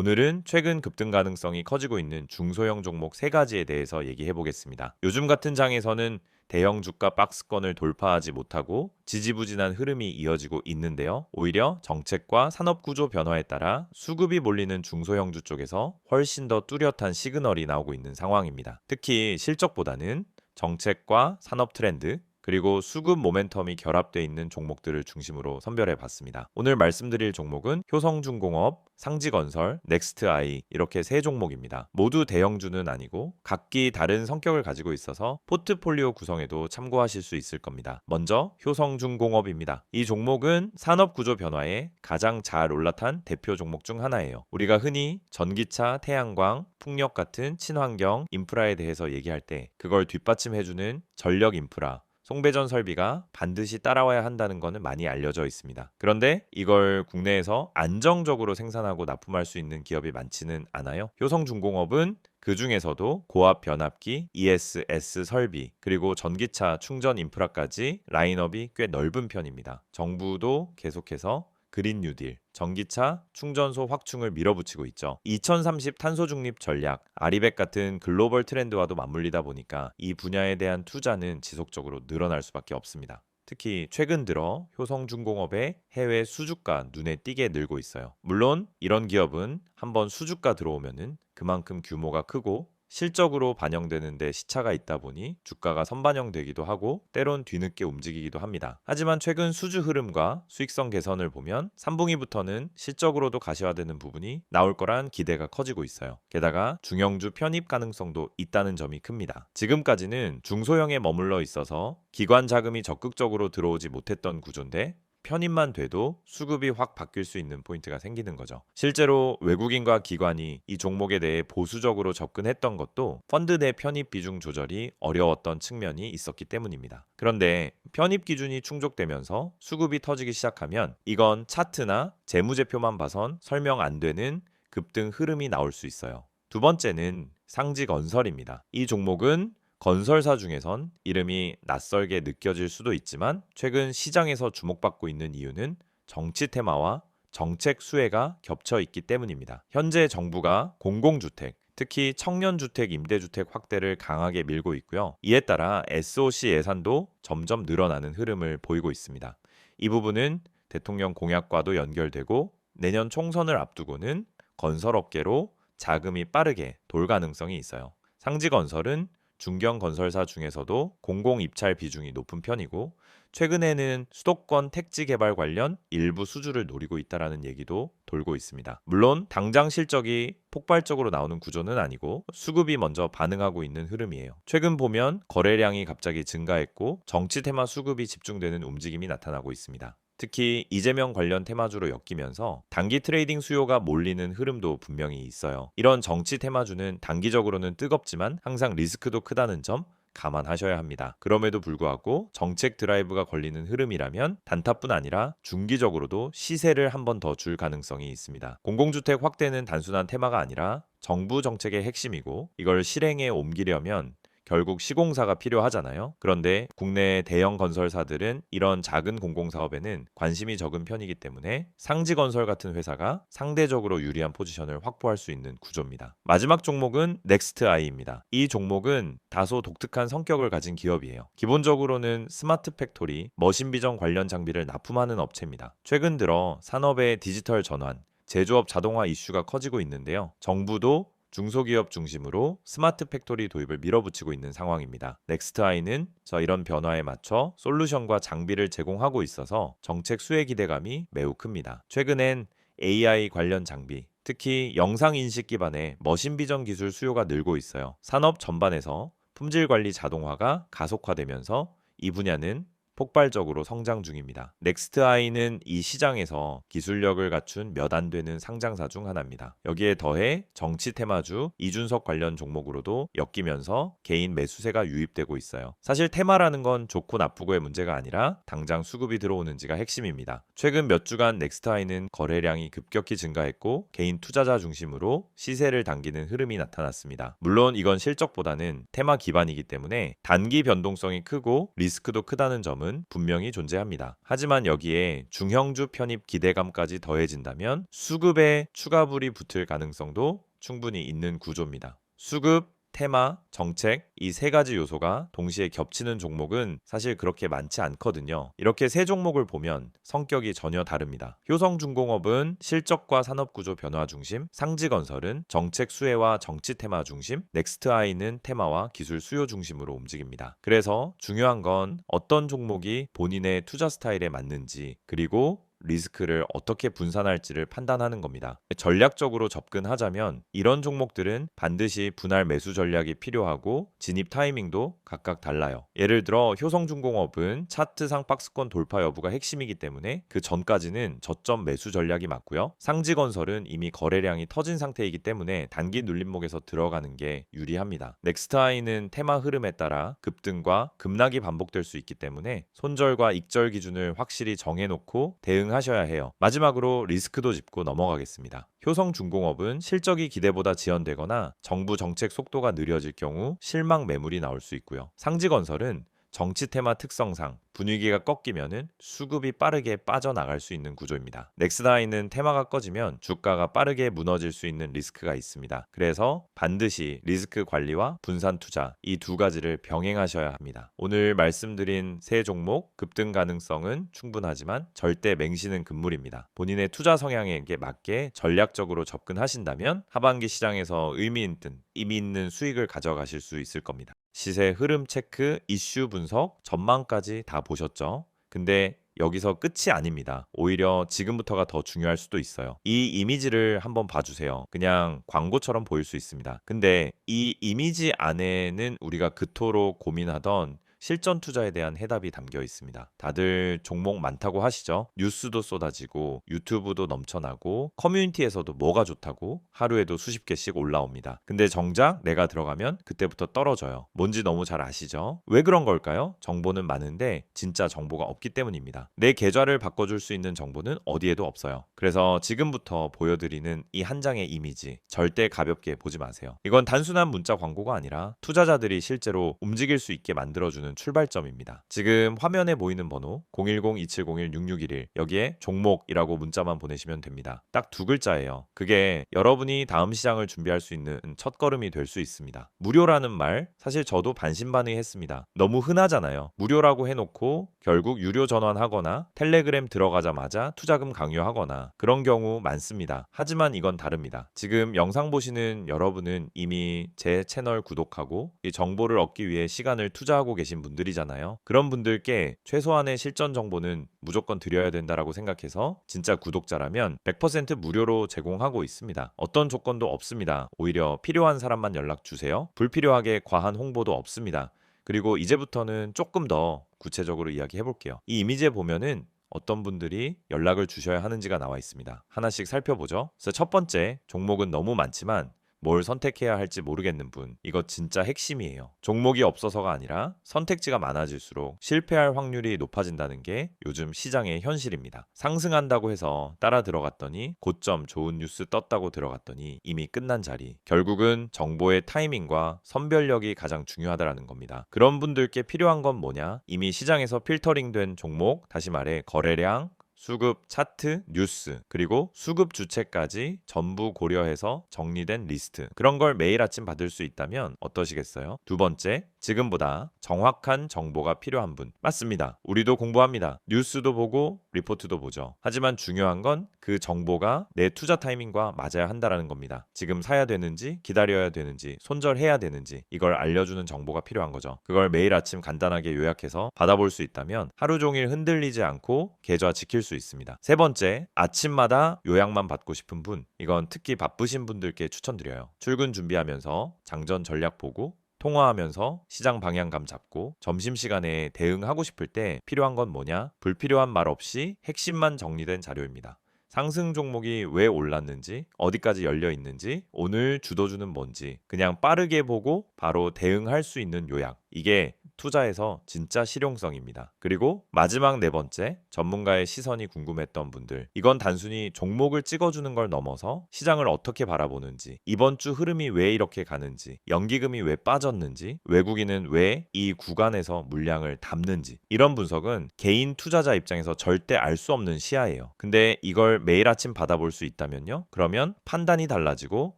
오늘은 최근 급등 가능성이 커지고 있는 중소형 종목 3가지에 대해서 얘기해 보겠습니다. 요즘 같은 장에서는 대형 주가 박스권을 돌파하지 못하고 지지부진한 흐름이 이어지고 있는데요. 오히려 정책과 산업 구조 변화에 따라 수급이 몰리는 중소형주 쪽에서 훨씬 더 뚜렷한 시그널이 나오고 있는 상황입니다. 특히 실적보다는 정책과 산업 트렌드, 그리고 수급 모멘텀이 결합되어 있는 종목들을 중심으로 선별해 봤습니다. 오늘 말씀드릴 종목은 효성중공업, 상지건설, 넥스트아이 이렇게 3종목입니다. 모두 대형주는 아니고 각기 다른 성격을 가지고 있어서 포트폴리오 구성에도 참고하실 수 있을 겁니다. 먼저 효성중공업입니다. 이 종목은 산업구조 변화에 가장 잘 올라탄 대표 종목 중 하나예요. 우리가 흔히 전기차, 태양광, 풍력 같은 친환경 인프라에 대해서 얘기할 때 그걸 뒷받침해주는 전력 인프라, 송배전 설비가 반드시 따라와야 한다는 것은 많이 알려져 있습니다. 그런데 이걸 국내에서 안정적으로 생산하고 납품할 수 있는 기업이 많지는 않아요. 효성중공업은 그 중에서도 고압 변압기, ESS 설비, 그리고 전기차 충전 인프라까지 라인업이 꽤 넓은 편입니다. 정부도 계속해서 그린 뉴딜, 전기차 충전소 확충을 밀어붙이고 있죠. 2030 탄소 중립 전략, 아리백 같은 글로벌 트렌드와도 맞물리다 보니까 이 분야에 대한 투자는 지속적으로 늘어날 수밖에 없습니다. 특히 최근 들어 효성중공업의 해외 수주가 눈에 띄게 늘고 있어요. 물론 이런 기업은 한번 수주가 들어오면은 그만큼 규모가 크고 실적으로 반영되는데 시차가 있다 보니 주가가 선반영되기도 하고 때론 뒤늦게 움직이기도 합니다. 하지만 최근 수주 흐름과 수익성 개선을 보면 3분기부터는 실적으로도 가시화되는 부분이 나올 거란 기대가 커지고 있어요. 게다가 중형주 편입 가능성도 있다는 점이 큽니다. 지금까지는 중소형에 머물러 있어서 기관 자금이 적극적으로 들어오지 못했던 구조인데 편입만 돼도 수급이 확 바뀔 수 있는 포인트가 생기는 거죠. 실제로 외국인과 기관이 이 종목에 대해 보수적으로 접근했던 것도 펀드 내 편입 비중 조절이 어려웠던 측면이 있었기 때문입니다. 그런데 편입 기준이 충족되면서 수급이 터지기 시작하면 이건 차트나 재무제표만 봐선 설명 안 되는 급등 흐름이 나올 수 있어요. 두 번째는 상지건설입니다. 이 종목은 건설사 중에선 이름이 낯설게 느껴질 수도 있지만 최근 시장에서 주목받고 있는 이유는 정치 테마와 정책 수혜가 겹쳐 있기 때문입니다. 현재 정부가 공공주택, 특히 청년주택, 임대주택 확대를 강하게 밀고 있고요. 이에 따라 SOC 예산도 점점 늘어나는 흐름을 보이고 있습니다. 이 부분은 대통령 공약과도 연결되고 내년 총선을 앞두고는 건설업계로 자금이 빠르게 돌 가능성이 있어요. 상지건설은 중견 건설사 중에서도 공공 입찰 비중이 높은 편이고 최근에는 수도권 택지 개발 관련 일부 수주를 노리고 있다라는 얘기도 돌고 있습니다. 물론 당장 실적이 폭발적으로 나오는 구조는 아니고 수급이 먼저 반응하고 있는 흐름이에요. 최근 보면 거래량이 갑자기 증가했고 정치 테마 수급이 집중되는 움직임이 나타나고 있습니다. 특히 이재명 관련 테마주로 엮이면서 단기 트레이딩 수요가 몰리는 흐름도 분명히 있어요. 이런 정치 테마주는 단기적으로는 뜨겁지만 항상 리스크도 크다는 점 감안하셔야 합니다. 그럼에도 불구하고 정책 드라이브가 걸리는 흐름이라면 단타뿐 아니라 중기적으로도 시세를 한 번 더 줄 가능성이 있습니다. 공공주택 확대는 단순한 테마가 아니라 정부 정책의 핵심이고 이걸 실행에 옮기려면 결국 시공사가 필요하잖아요. 그런데 국내 대형 건설사들은 이런 작은 공공사업에는 관심이 적은 편이기 때문에 상지건설 같은 회사가 상대적으로 유리한 포지션을 확보할 수 있는 구조입니다. 마지막 종목은 넥스트아이입니다. 이 종목은 다소 독특한 성격을 가진 기업이에요. 기본적으로는 스마트 팩토리, 머신비전 관련 장비를 납품하는 업체입니다. 최근 들어 산업의 디지털 전환, 제조업 자동화 이슈가 커지고 있는데요. 정부도 중소기업 중심으로 스마트 팩토리 도입을 밀어붙이고 있는 상황입니다. 넥스트아이는 이런 변화에 맞춰 솔루션과 장비를 제공하고 있어서 정책 수혜 기대감이 매우 큽니다. 최근엔 AI 관련 장비, 특히 영상 인식 기반의 머신 비전 기술 수요가 늘고 있어요. 산업 전반에서 품질 관리 자동화가 가속화되면서 이 분야는 폭발적으로 성장 중입니다. 넥스트아이는 이 시장에서 기술력을 갖춘 몇 안 되는 상장사 중 하나입니다. 여기에 더해 정치 테마주 이준석 관련 종목으로도 엮이면서 개인 매수세가 유입되고 있어요. 사실 테마라는 건 좋고 나쁘고의 문제가 아니라 당장 수급이 들어오는지가 핵심입니다. 최근 몇 주간 넥스트아이는 거래량이 급격히 증가했고 개인 투자자 중심으로 시세를 당기는 흐름이 나타났습니다. 물론 이건 실적보다는 테마 기반이기 때문에 단기 변동성이 크고 리스크도 크다는 점은 가능성은 분명히 존재합니다. 하지만 여기에 중형주 편입 기대감까지 더해진다면 수급에 추가불이 붙을 가능성도 충분히 있는 구조입니다. 수급, 테마, 정책 이 세 가지 요소가 동시에 겹치는 종목은 사실 그렇게 많지 않거든요. 이렇게 세 종목을 보면 성격이 전혀 다릅니다. 효성중공업은 실적과 산업구조 변화 중심, 상지건설은 정책 수혜와 정치 테마 중심, 넥스트아이는 테마와 기술 수요 중심으로 움직입니다. 그래서 중요한 건 어떤 종목이 본인의 투자 스타일에 맞는지, 그리고 리스크를 어떻게 분산할지를 판단하는 겁니다. 전략적으로 접근하자면 이런 종목들은 반드시 분할 매수 전략이 필요하고 진입 타이밍도 각각 달라요. 예를 들어 효성중공업은 차트상 박스권 돌파 여부가 핵심이기 때문에 그 전까지는 저점 매수 전략이 맞고요. 상지건설은 이미 거래량이 터진 상태이기 때문에 단기 눌림목에서 들어가는 게 유리합니다. 넥스트아이는 테마 흐름에 따라 급등과 급락이 반복될 수 있기 때문에 손절과 익절 기준을 확실히 정해놓고 대응하셔야 해요. 마지막으로 리스크도 짚고 넘어가겠습니다. 효성중공업은 실적이 기대보다 지연되거나 정부 정책 속도가 느려질 경우 실망 매물이 나올 수 있고요. 상지건설은 정치 테마 특성상 분위기가 꺾이면은 수급이 빠르게 빠져나갈 수 있는 구조입니다. 넥스다이는 테마가 꺼지면 주가가 빠르게 무너질 수 있는 리스크가 있습니다. 그래서 반드시 리스크 관리와 분산 투자 이 두 가지를 병행하셔야 합니다. 오늘 말씀드린 세 종목 급등 가능성은 충분하지만 절대 맹신은 금물입니다. 본인의 투자 성향에 맞게 전략적으로 접근하신다면 하반기 시장에서 의미 있는 수익을 가져가실 수 있을 겁니다. 시세 흐름 체크, 이슈 분석, 전망까지 다 보셨죠? 근데 여기서 끝이 아닙니다. 오히려 지금부터가 더 중요할 수도 있어요. 이 이미지를 한번 봐주세요. 그냥 광고처럼 보일 수 있습니다. 근데 이 이미지 안에는 우리가 그토록 고민하던 실전 투자에 대한 해답이 담겨 있습니다. 다들 종목 많다고 하시죠? 뉴스도 쏟아지고 유튜브도 넘쳐나고 커뮤니티에서도 뭐가 좋다고 하루에도 수십 개씩 올라옵니다. 근데 정작 내가 들어가면 그때부터 떨어져요. 뭔지 너무 잘 아시죠? 왜 그런 걸까요? 정보는 많은데 진짜 정보가 없기 때문입니다. 내 계좌를 바꿔줄 수 있는 정보는 어디에도 없어요. 그래서 지금부터 보여드리는 이 한 장의 이미지 절대 가볍게 보지 마세요. 이건 단순한 문자 광고가 아니라 투자자들이 실제로 움직일 수 있게 만들어주는 출발점입니다. 지금 화면에 보이는 번호 010-2701-6611 여기에 종목이라고 문자만 보내시면 됩니다. 딱 두 글자예요. 그게 여러분이 다음 시장을 준비할 수 있는 첫걸음이 될 수 있습니다. 무료라는 말 사실 저도 반신반의했습니다. 너무 흔하잖아요. 무료라고 해놓고 결국 유료 전환하거나 텔레그램 들어가자마자 투자금 강요하거나 그런 경우 많습니다. 하지만 이건 다릅니다. 지금 영상 보시는 여러분은 이미 제 채널 구독하고 이 정보를 얻기 위해 시간을 투자하고 계신 분들이잖아요. 그런 분들께 최소한의 실전 정보는 무조건 드려야 된다라고 생각해서 진짜 구독자라면 100% 무료로 제공하고 있습니다. 어떤 조건도 없습니다. 오히려 필요한 사람만 연락 주세요. 불필요하게 과한 홍보도 없습니다. 그리고 이제부터는 조금 더 구체적으로 이야기해 볼게요. 이 이미지에 보면은 어떤 분들이 연락을 주셔야 하는지가 나와 있습니다. 하나씩 살펴보죠. 그래서 첫 번째, 종목은 너무 많지만 뭘 선택해야 할지 모르겠는 분, 이거 진짜 핵심이에요. 종목이 없어서가 아니라 선택지가 많아질수록 실패할 확률이 높아진다는 게 요즘 시장의 현실입니다. 상승한다고 해서 따라 들어갔더니 고점 좋은 뉴스 떴다고 들어갔더니 이미 끝난 자리. 결국은 정보의 타이밍과 선별력이 가장 중요하다는 겁니다. 그런 분들께 필요한 건 뭐냐? 이미 시장에서 필터링된 종목, 다시 말해 거래량, 수급 차트, 뉴스, 그리고 수급 주체까지 전부 고려해서 정리된 리스트. 그런 걸 매일 아침 받을 수 있다면 어떠시겠어요? 두 번째, 지금보다 정확한 정보가 필요한 분. 맞습니다. 우리도 공부합니다. 뉴스도 보고 리포트도 보죠. 하지만 중요한 건 그 정보가 내 투자 타이밍과 맞아야 한다는 겁니다. 지금 사야 되는지, 기다려야 되는지, 손절해야 되는지 이걸 알려주는 정보가 필요한 거죠. 그걸 매일 아침 간단하게 요약해서 받아볼 수 있다면 하루 종일 흔들리지 않고 계좌 지킬 수 있습니다. 세 번째, 아침마다 요약만 받고 싶은 분. 이건 특히 바쁘신 분들께 추천드려요. 출근 준비하면서 장전 전략 보고 통화하면서 시장 방향감 잡고 점심시간에 대응하고 싶을 때 필요한 건 뭐냐? 불필요한 말 없이 핵심만 정리된 자료입니다. 상승 종목이 왜 올랐는지, 어디까지 열려 있는지, 오늘 주도주는 뭔지 그냥 빠르게 보고 바로 대응할 수 있는 요약. 이게 투자에서 진짜 실용성입니다. 그리고 마지막 네 번째, 전문가의 시선이 궁금했던 분들. 이건 단순히 종목을 찍어주는 걸 넘어서 시장을 어떻게 바라보는지, 이번 주 흐름이 왜 이렇게 가는지, 연기금이 왜 빠졌는지, 외국인은 왜 이 구간에서 물량을 담는지, 이런 분석은 개인 투자자 입장에서 절대 알 수 없는 시야예요. 근데 이걸 매일 아침 받아볼 수 있다면요? 그러면 판단이 달라지고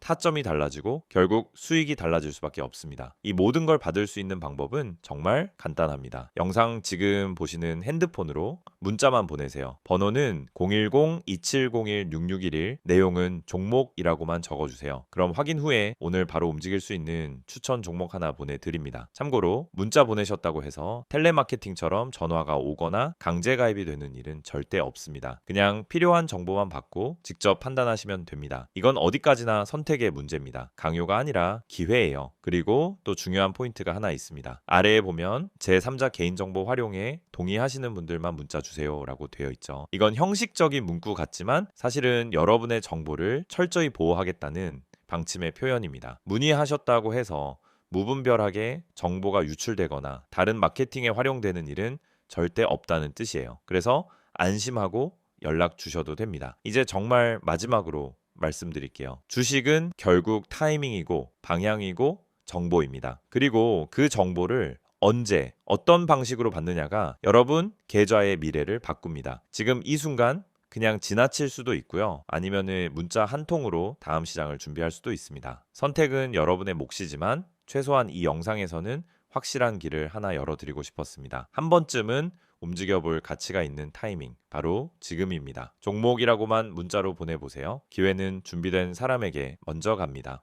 타점이 달라지고 결국 수익이 달라질 수밖에 없습니다. 이 모든 걸 받을 수 있는 방법은 정말 간단합니다. 영상 지금 보시는 핸드폰으로 문자만 보내세요. 번호는 010-2701-6611, 내용은 종목이라고만 적어주세요. 그럼 확인 후에 오늘 바로 움직일 수 있는 추천 종목 하나 보내드립니다. 참고로 문자 보내셨다고 해서 텔레마케팅처럼 전화가 오거나 강제 가입이 되는 일은 절대 없습니다. 그냥 필요한 정보만 받고 직접 판단하시면 됩니다. 이건 어디까지나 선택의 문제입니다. 강요가 아니라 기회예요. 그리고 또 중요한 포인트가 하나 있습니다. 아래에 보면 제3자 개인정보 활용에 동의하시는 분들만 문자 주세요 라고 되어 있죠. 이건 형식적인 문구 같지만 사실은 여러분의 정보를 철저히 보호하겠다는 방침의 표현입니다. 문의하셨다고 해서 무분별하게 정보가 유출되거나 다른 마케팅에 활용되는 일은 절대 없다는 뜻이에요. 그래서 안심하고 연락 주셔도 됩니다. 이제 정말 마지막으로 말씀드릴게요. 주식은 결국 타이밍이고 방향이고 정보입니다. 그리고 그 정보를 언제, 어떤 방식으로 받느냐가 여러분 계좌의 미래를 바꿉니다. 지금 이 순간 그냥 지나칠 수도 있고요. 아니면은 문자 한 통으로 다음 시장을 준비할 수도 있습니다. 선택은 여러분의 몫이지만 최소한 이 영상에서는 확실한 길을 하나 열어드리고 싶었습니다. 한 번쯤은 움직여볼 가치가 있는 타이밍, 바로 지금입니다. 종목이라고만 문자로 보내보세요. 기회는 준비된 사람에게 먼저 갑니다.